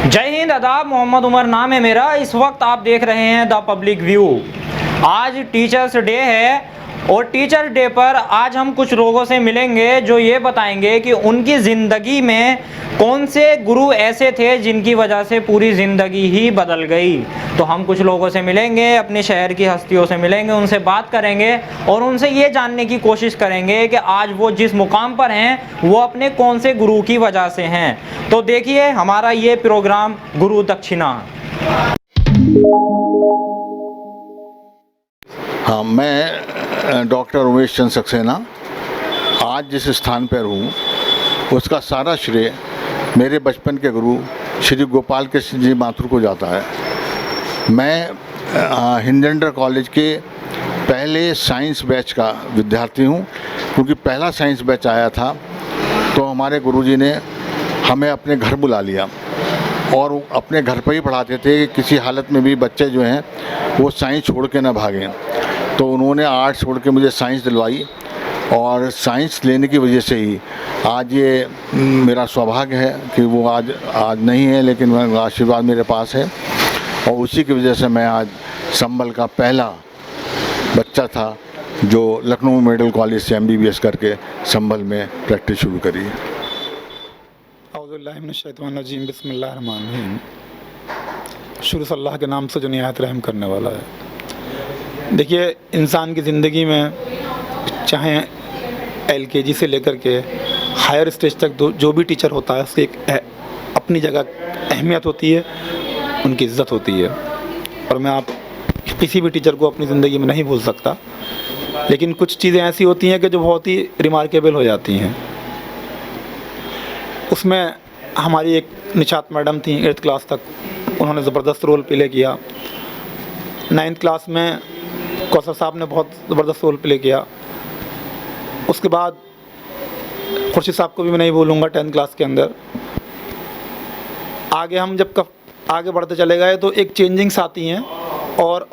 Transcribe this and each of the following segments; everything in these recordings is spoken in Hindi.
जय हिंद, आदाब। मोहम्मद उमर नाम है मेरा। इस वक्त आप देख रहे हैं द पब्लिक व्यू। आज टीचर्स डे है और टीचर्स डे पर आज हम कुछ लोगों से मिलेंगे जो ये बताएंगे कि उनकी ज़िंदगी में कौन से गुरु ऐसे थे जिनकी वजह से पूरी ज़िंदगी ही बदल गई। तो हम कुछ लोगों से मिलेंगे, अपने शहर की हस्तियों से मिलेंगे, उनसे बात करेंगे और उनसे ये जानने की कोशिश करेंगे कि आज वो जिस मुकाम पर हैं वो अपने कौन से गुरु की वजह से हैं। तो देखिए हमारा ये प्रोग्राम गुरु दक्षिणा। हाँ, मैं डॉक्टर उमेश चंद सक्सेना आज जिस स्थान पर हूँ उसका सारा श्रेय मेरे बचपन के गुरु श्री गोपाल कृष्ण जी माथुर को जाता है। मैं हिंजेंडर कॉलेज के पहले साइंस बैच का विद्यार्थी हूँ। क्योंकि पहला साइंस बैच आया था तो हमारे गुरुजी ने हमें अपने घर बुला लिया और अपने घर पर ही पढ़ाते थे कि किसी हालत में भी बच्चे जो हैं वो साइंस छोड़ के ना भागें। तो उन्होंने आर्ट्स छोड़ के मुझे साइंस दिलवाई और साइंस लेने की वजह से ही आज ये मेरा सौभाग्य है कि वो आज नहीं है, लेकिन आशीर्वाद मेरे पास है। और उसी की वजह से मैं आज संभल का पहला बच्चा था जो लखनऊ मेडिकल कॉलेज से MBBS करके संभल में प्रैक्टिस शुरू करी। औज़ुबिल्लाहिमिनश्शैतानिर्रजीम, बिस्मिल्लाहिर्रहमानिर्रहीम। शुरू से अल्लाह के नाम से जो निहायत रहम करने वाला है। देखिए, इंसान की ज़िंदगी में चाहे LKG से लेकर के हायर स्टेज तक जो भी टीचर होता है उसकी एक अपनी जगह अहमियत होती है, उनकी इज़्ज़त होती है। और मैं आप किसी भी टीचर को अपनी ज़िंदगी में नहीं भूल सकता, लेकिन कुछ चीज़ें ऐसी होती हैं कि जो बहुत ही रिमार्केबल हो जाती हैं। उसमें हमारी एक निशात मैडम थी 8th क्लास तक, उन्होंने ज़बरदस्त रोल प्ले किया। 9th क्लास में कौसर साहब ने बहुत ज़बरदस्त रोल प्ले किया। उसके बाद खुर्शीद साहब को भी मैं नहीं भूलूँगा 10th क्लास के अंदर। आगे हम जब आगे बढ़ते चले गए तो एक चेंजिंग्स आती हैं और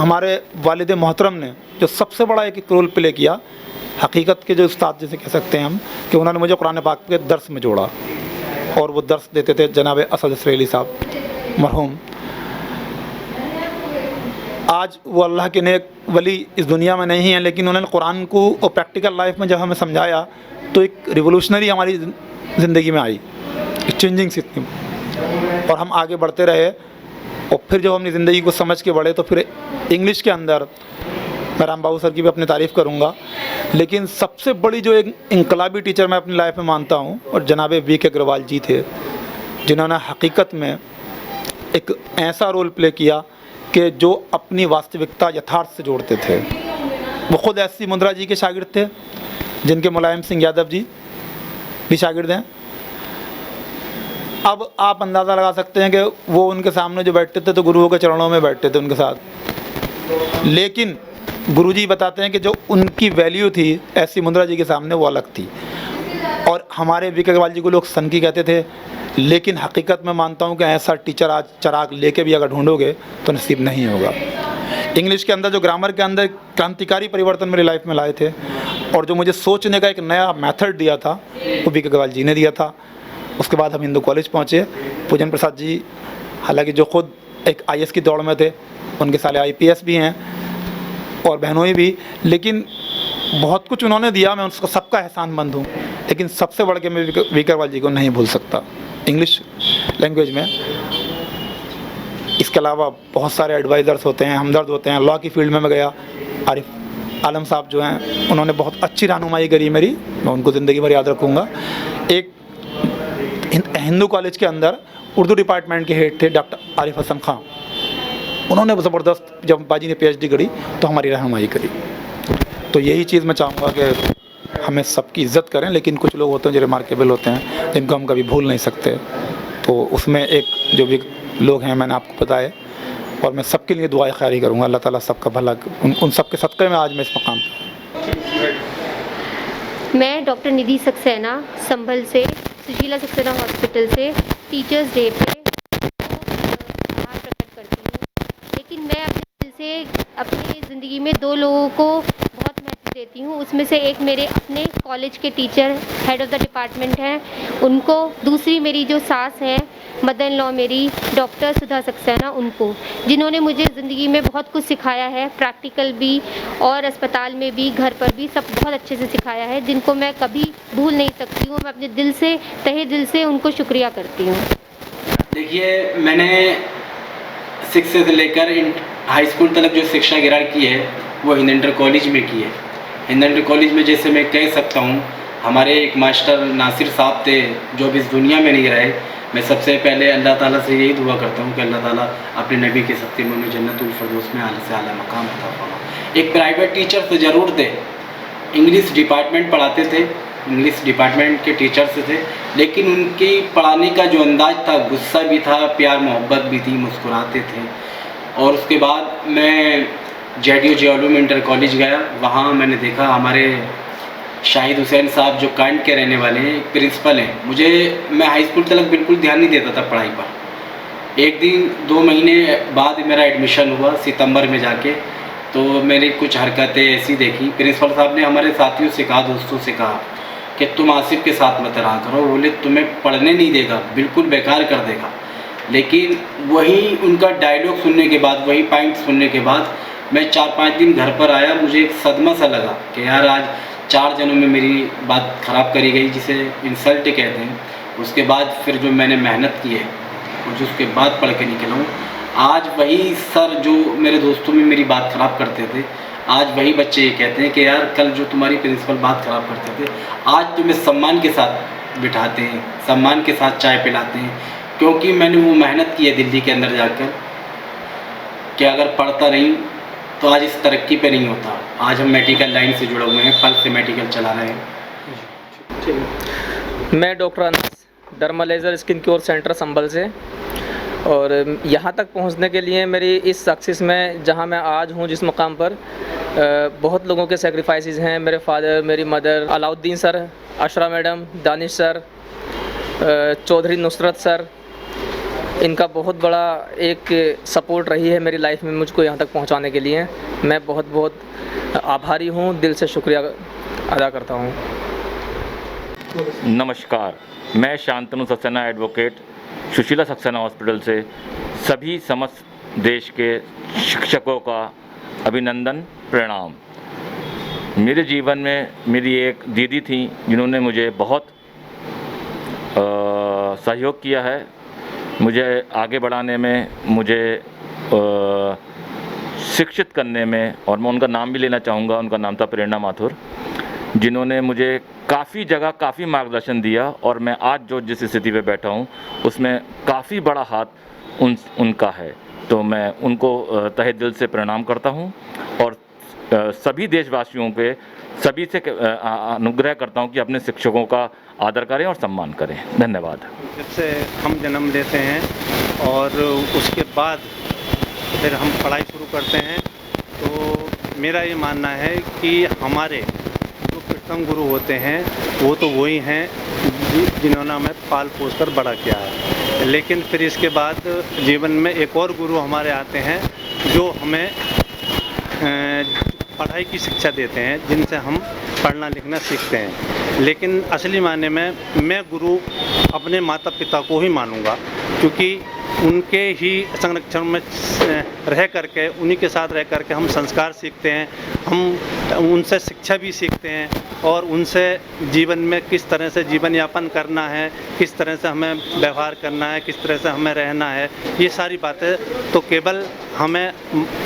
हमारे वालिद मोहतरम ने जो सबसे बड़ा एक रोल प्ले किया, हकीकत के जो उस्ताद जैसे कह सकते हैं हम, कि उन्होंने मुझे कुरान पाक के दर्स में जोड़ा। और वो दर्स देते थे जनाब असद इसराइली साहब मरहूम। आज वो अल्लाह के नेक वली इस दुनिया में नहीं है, लेकिन उन्होंने कुरान को और प्रैक्टिकल लाइफ में जब हमें समझाया तो एक रिवोल्यूशनरी हमारी ज़िंदगी में आई, एक चेंजिंग सिस्टम। और हम आगे बढ़ते रहे और फिर जब हमने ज़िंदगी को समझ के बढ़े तो फिर इंग्लिश के अंदर मैं राम बाबू सर की भी अपनी तारीफ़ करूँगा, लेकिन सबसे बड़ी जो एक इनकलाबी टीचर मैं अपनी लाइफ में मानता हूँ और जनाब VK अग्रवाल जी थे, जिन्होंने हकीकत में एक ऐसा रोल प्ले किया कि जो अपनी वास्तविकता यथार्थ से जोड़ते थे। वो ख़ुद SC मुंद्रा जी के शागिर्द थे, जिनके मुलायम सिंह यादव जी भी शागिर्द हैं। अब आप अंदाज़ा लगा सकते हैं कि वो उनके सामने जो बैठते थे तो गुरुओं के चरणों में बैठते थे उनके साथ। लेकिन गुरुजी बताते हैं कि जो उनकी वैल्यू थी SC मुंद्रा जी के सामने वो अलग थी। और हमारे VK अग्रवाल जी को लोग सनकी कहते थे, लेकिन हकीकत में मानता हूँ कि ऐसा टीचर आज चिराग लेके भी अगर ढूंढोगे तो नसीब नहीं होगा। इंग्लिश के अंदर जो ग्रामर के अंदर क्रांतिकारी परिवर्तन मेरी लाइफ में लाए थे और जो मुझे सोचने का एक नया मेथड दिया था वो VK अग्रवाल जी ने दिया था। उसके बाद हम हिंदू कॉलेज पहुँचे। पूजन प्रसाद जी, हालांकि जो ख़ुद एक IAS की दौड़ में थे, उनके साले IPS भी हैं और बहनोई भी, लेकिन बहुत कुछ उन्होंने दिया, मैं उसका सबका एहसानमंद हूँ। लेकिन सबसे बढ़ के मैं VK अग्रवाल जी को नहीं भूल सकता इंग्लिश लैंग्वेज में। इसके अलावा बहुत सारे एडवाइज़र्स होते हैं, हमदर्द होते हैं। लॉ की फील्ड में मैं गया, आरिफ आलम साहब जो हैं उन्होंने बहुत अच्छी रहनुमाई करी मेरी, मैं उनको ज़िंदगी भर याद रखूँगा। एक हिंदू कॉलेज के अंदर उर्दू डिपार्टमेंट के हेड थे डॉक्टर आरिफ हसन खां, उन्होंने ज़बरदस्त, जब बाजी ने PhD करी तो हमारी रहनुमाई करी। तो यही चीज़ मैं चाहूँगा कि हमें सबकी इज़्ज़त करें, लेकिन कुछ लोग होते हैं जो रिमार्केबल होते हैं जिनको हम कभी भूल नहीं सकते। तो उसमें एक जो भी लोग हैं मैंने आपको बताया, और मैं सबके लिए दुआ ख़ैरी करूँगा। अल्लाह ताला सबका भला, उन सब के सदक़े में आज मैं इस मकाम पर। मैं डॉक्टर निधि सक्सेना संभल से, सुशीला सक्सेना हॉस्पिटल से टीचर्स डे पे आभार प्रकट करती हूँ। लेकिन मैं अपने दिल से अपनी ज़िंदगी में 2 लोगों को बहुत महत्व देती हूँ। उसमें से एक मेरे अपने कॉलेज के teacher, head of the department हैं, उनको। दूसरी मेरी जो सास हैं मदर इन लॉ मेरी डॉक्टर सुधा सक्सेना उनको, जिन्होंने मुझे ज़िंदगी में बहुत कुछ सिखाया है, प्रैक्टिकल भी और अस्पताल में भी, घर पर भी, सब बहुत अच्छे से सिखाया है, जिनको मैं कभी भूल नहीं सकती हूँ। मैं अपने दिल से, तहे दिल से उनको शुक्रिया करती हूँ। देखिए, मैंने 6 से लेकर हाई स्कूल तक जो शिक्षा ग्रहण की है वो हिंद इंटर कॉलेज में की है। हिंद इंटर कॉलेज में जैसे मैं कह सकता हूँ, हमारे एक मास्टर नासिर साहब थे जो अब इस दुनिया में नहीं रहे। मैं सबसे पहले अल्लाह ताला से यही दुआ करता हूँ कि अल्लाह ताला अपने नबी के सत्ते में उन्हें जन्नतुल फिरदौस में आला से आला मकाम अता फरमाए। एक प्राइवेट टीचर तो ज़रूर थे, इंग्लिश डिपार्टमेंट पढ़ाते थे, इंग्लिश डिपार्टमेंट के टीचर्स थे, लेकिन उनकी पढ़ाने का जो अंदाज़ था, गुस्सा भी था, प्यार मोहब्बत भी थी, मुस्कुराते थे। और उसके बाद मैं JDU JLU इंटर कॉलेज गया। वहाँ मैंने देखा हमारे शाहिद हुसैन साहब जो कैंट के रहने वाले हैं, प्रिंसिपल हैं। मैं हाई स्कूल तक बिल्कुल ध्यान नहीं देता था पढ़ाई पर। एक दिन 2 महीने बाद मेरा एडमिशन हुआ सितंबर में जाके, तो मेरी कुछ हरकतें ऐसी देखी। प्रिंसिपल साहब ने हमारे साथियों से कहा, दोस्तों से कहा कि तुम आसिफ के साथ मत रहा करो, बोले तुम्हें पढ़ने नहीं देगा, बिल्कुल बेकार कर देगा। लेकिन वही उनका डायलॉग सुनने के बाद, वही पॉइंट सुनने के बाद मैं 4-5 दिन घर पर आया। मुझे एक सदमा सा लगा कि यार आज 4 जनों में मेरी बात ख़राब करी गई, जिसे इंसल्ट कहते हैं। उसके बाद फिर जो मैंने मेहनत की है और जो उसके बाद पढ़ के निकला हूँ, आज वही सर जो मेरे दोस्तों में मेरी बात ख़राब करते थे, आज वही बच्चे ये कहते हैं कि यार कल जो तुम्हारी प्रिंसिपल बात ख़राब करते थे, आज तुम्हें सम्मान के साथ बिठाते हैं, सम्मान के साथ चाय पिलाते हैं। क्योंकि मैंने वो मेहनत की है दिल्ली के अंदर जाकर कि अगर पढ़ता नहीं तो आज इस तरक्की पे नहीं होता। आज हम मेडिकल लाइन से जुड़े हुए हैं, कल से मेडिकल चला रहे हैं। मैं doctor Anas, derma laser skin cure centre Sambhal से, और यहाँ तक पहुँचने के लिए मेरी इस सक्सेस में जहाँ मैं आज हूँ जिस मुकाम पर, बहुत लोगों के सेक्रीफाइसेस हैं। मेरे फादर, मेरी mother, Alauddin sir, Ashra madam, Danish sir, Chaudhary Nusrat sir, इनका बहुत बड़ा एक सपोर्ट रही है मेरी लाइफ में मुझको यहाँ तक पहुँचाने के लिए। मैं बहुत बहुत आभारी हूँ, दिल से शुक्रिया अदा करता हूँ। नमस्कार, मैं शांतनु सक्सेना एडवोकेट सुशीला सक्सेना हॉस्पिटल से सभी समस्त देश के शिक्षकों का अभिनंदन, प्रणाम। मेरे जीवन में मेरी एक दीदी थी जिन्होंने मुझे बहुत सहयोग किया है, मुझे आगे बढ़ाने में, मुझे शिक्षित करने में, और मैं उनका नाम भी लेना चाहूँगा। उनका नाम था प्रेरणा माथुर, जिन्होंने मुझे काफ़ी जगह काफ़ी मार्गदर्शन दिया, और मैं आज जो जिस स्थिति पे बैठा हूँ उसमें काफ़ी बड़ा हाथ उनका है। तो मैं उनको तहे दिल से प्रणाम करता हूँ, और सभी देशवासियों पे सभी से अनुग्रह करता हूँ कि अपने शिक्षकों का आदर करें और सम्मान करें। धन्यवाद। जब से हम जन्म लेते हैं और उसके बाद फिर हम पढ़ाई शुरू करते हैं, तो मेरा ये मानना है कि हमारे जो प्रथम गुरु होते हैं वो तो वही हैं जिन्होंने हमें पाल पोस कर बड़ा किया है। लेकिन फिर इसके बाद जीवन में एक और गुरु हमारे आते हैं जो हमें पढ़ाई की शिक्षा देते हैं, जिनसे हम पढ़ना लिखना सीखते हैं। लेकिन असली मायने में मैं गुरु अपने माता पिता को ही मानूंगा, क्योंकि उनके ही संरक्षण में रह करके, उन्हीं के साथ रह करके हम संस्कार सीखते हैं, हम उनसे शिक्षा भी सीखते हैं, और उनसे जीवन में किस तरह से जीवन यापन करना है, किस तरह से हमें व्यवहार करना है, किस तरह से हमें रहना है, ये सारी बातें तो केवल हमें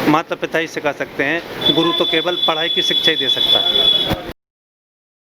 माता पिता ही सिखा सकते हैं। गुरु तो केवल पढ़ाई की शिक्षा ही दे सकता है।